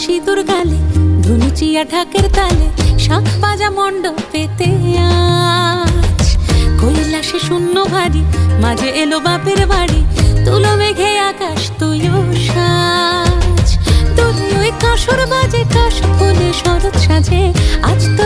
সিঁদুর গালে, ধুনুচিয়া ঢাকের তালে, শাঁখ বাজা মণ্ডপেতে আজ কৈলাসে শূন্য ভারী, মাঝে এলো বাপের বাড়ি, তুলো মেঘে আকাশ তুইও সাজ। দূরে ওই কাঁসর বাজে, কাশ ফুলে শরৎ সাজে, আজ তো